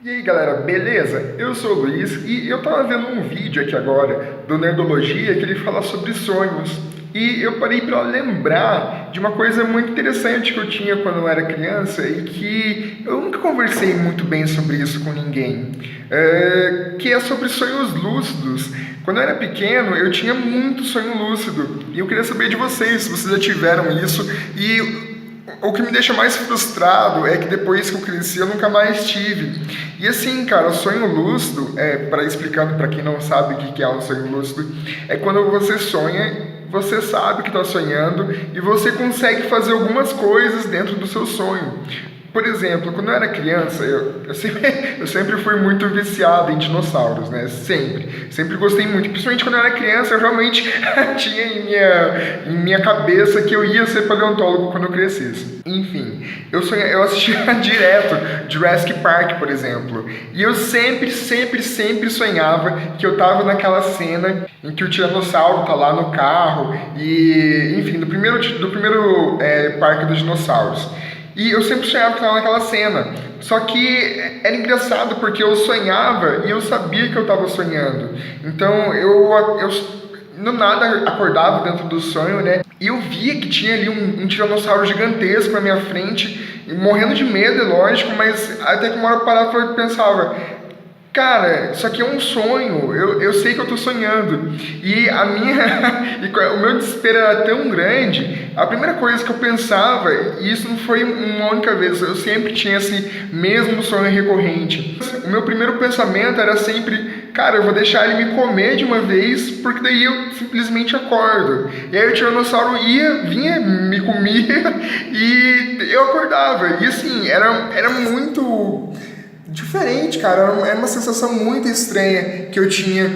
E aí galera, beleza? Eu sou o Luiz e eu tava vendo um vídeo aqui agora do Nerdologia que ele fala sobre sonhos. E eu parei para lembrar de uma coisa muito interessante que eu tinha quando eu era criança e que eu nunca conversei muito bem sobre isso com ninguém, que é sobre sonhos lúcidos. Quando eu era pequeno, eu tinha muito sonho lúcido e eu queria saber de vocês, se vocês já tiveram isso. E o que me deixa mais frustrado é que depois que eu cresci eu nunca mais tive. E assim, cara, o sonho lúcido, para explicando para quem não sabe o que é um sonho lúcido, é quando você sonha, você sabe que está sonhando e você consegue fazer algumas coisas dentro do seu sonho. Por exemplo, quando eu era criança, eu sempre fui muito viciado em dinossauros, né? Sempre gostei muito. Principalmente quando eu era criança, eu realmente tinha em minha cabeça que eu ia ser paleontólogo quando eu crescesse. Enfim, eu assistia direto Jurassic Park, por exemplo. E eu sempre sonhava que eu tava naquela cena em que o tiranossauro tá lá no carro e, enfim, do primeiro parque dos dinossauros. E eu sempre sonhava que estava naquela cena. Só que era engraçado porque eu sonhava e eu sabia que eu estava sonhando. Então eu no nada acordava dentro do sonho, né? E eu via que tinha ali um tiranossauro gigantesco na minha frente, morrendo de medo, é lógico, mas até que uma hora eu parava e pensava: cara, isso aqui é um sonho, eu sei que eu tô sonhando. E o meu desespero era tão grande, a primeira coisa que eu pensava, e isso não foi uma única vez, eu sempre tinha esse mesmo sonho recorrente. O meu primeiro pensamento era sempre: cara, eu vou deixar ele me comer de uma vez, porque daí eu simplesmente acordo. E aí o tiranossauro vinha, me comia, e eu acordava. E assim, era muito diferente, cara. Era uma sensação muito estranha que eu tinha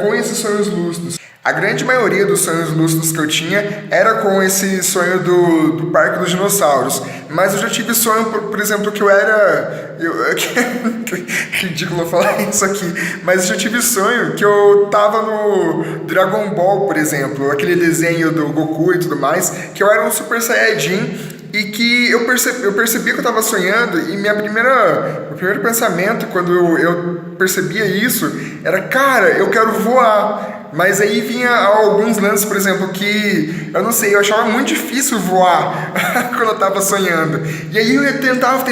com esses sonhos lúcidos. A grande maioria dos sonhos lúcidos que eu tinha era com esse sonho do Parque dos Dinossauros. Mas eu já tive sonho, por exemplo, que eu era... ridículo falar isso aqui. Mas eu já tive sonho que eu tava no Dragon Ball, por exemplo. Aquele desenho do Goku e tudo mais. Que eu era um Super Saiyajin. E que eu percebi que eu estava sonhando, e meu primeiro pensamento quando eu percebia isso era: cara, eu quero voar. Mas aí vinha alguns lances, por exemplo, que eu não sei, eu achava muito difícil voar quando eu estava sonhando. E aí eu tentava,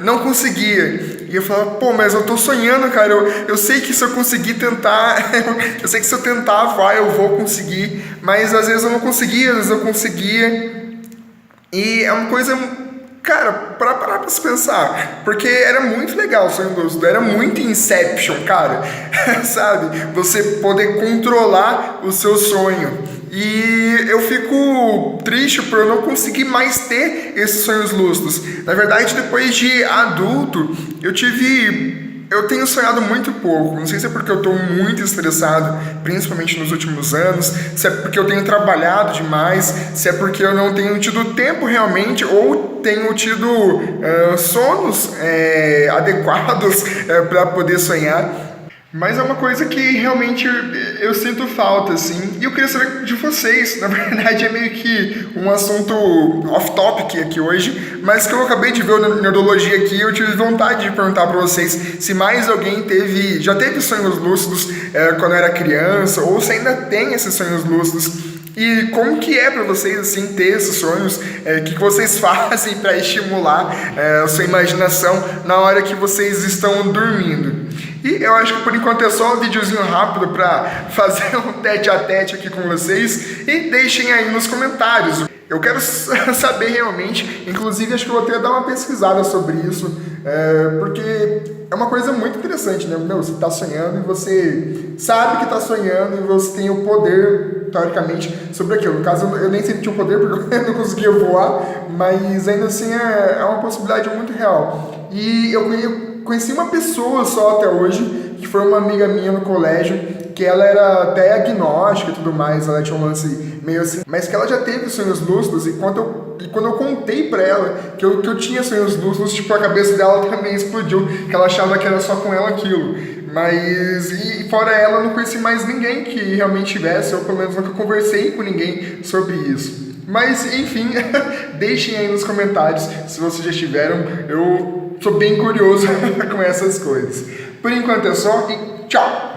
não conseguia. E eu falava: pô, mas eu tô sonhando, cara, eu sei que se eu conseguir tentar, eu sei que se eu tentar voar eu vou conseguir. Mas às vezes eu não conseguia, às vezes eu conseguia. E é uma coisa, cara, pra parar pra se pensar, porque era muito legal o sonho lúcido, era muito Inception, cara, sabe? Você poder controlar o seu sonho. E eu fico triste por eu não conseguir mais ter esses sonhos lúcidos. Na verdade, depois de adulto, eu tenho sonhado muito pouco. Não sei se é porque eu estou muito estressado, principalmente nos últimos anos, se é porque eu tenho trabalhado demais, se é porque eu não tenho tido tempo realmente, ou tenho tido sonos adequados para poder sonhar. Mas é uma coisa que realmente eu sinto falta, assim. E eu queria saber de vocês. Na verdade, é meio que um assunto off-topic aqui hoje, mas que eu acabei de ver o Nerdologia aqui e eu tive vontade de perguntar para vocês se mais alguém já teve sonhos lúcidos quando era criança, ou se ainda tem esses sonhos lúcidos. E como que é para vocês, assim, ter esses sonhos? O que vocês fazem para estimular a sua imaginação na hora que vocês estão dormindo? E eu acho que por enquanto é só um videozinho rápido para fazer um tete-a-tete aqui com vocês. E deixem aí nos comentários. Eu quero saber realmente, inclusive acho que eu vou até dar uma pesquisada sobre isso, porque é uma coisa muito interessante, né? Meu, você está sonhando e você sabe que está sonhando e você tem o poder, teoricamente, sobre aquilo. No caso, eu nem sempre tinha o poder porque eu não conseguia voar, mas ainda assim é uma possibilidade muito real. E eu conheci uma pessoa só até hoje, que foi uma amiga minha no colégio, que ela era até agnóstica e tudo mais, ela tinha um lance meio assim, mas que ela já teve sonhos lúcidos, e quando eu contei pra ela que eu tinha sonhos lúcidos, tipo, a cabeça dela também explodiu, que ela achava que era só com ela aquilo. Mas, e fora ela, eu não conheci mais ninguém que realmente tivesse, ou pelo menos nunca conversei com ninguém sobre isso. Mas, enfim, deixem aí nos comentários se vocês já tiveram. Eu sou bem curioso com essas coisas. Por enquanto é só e tchau!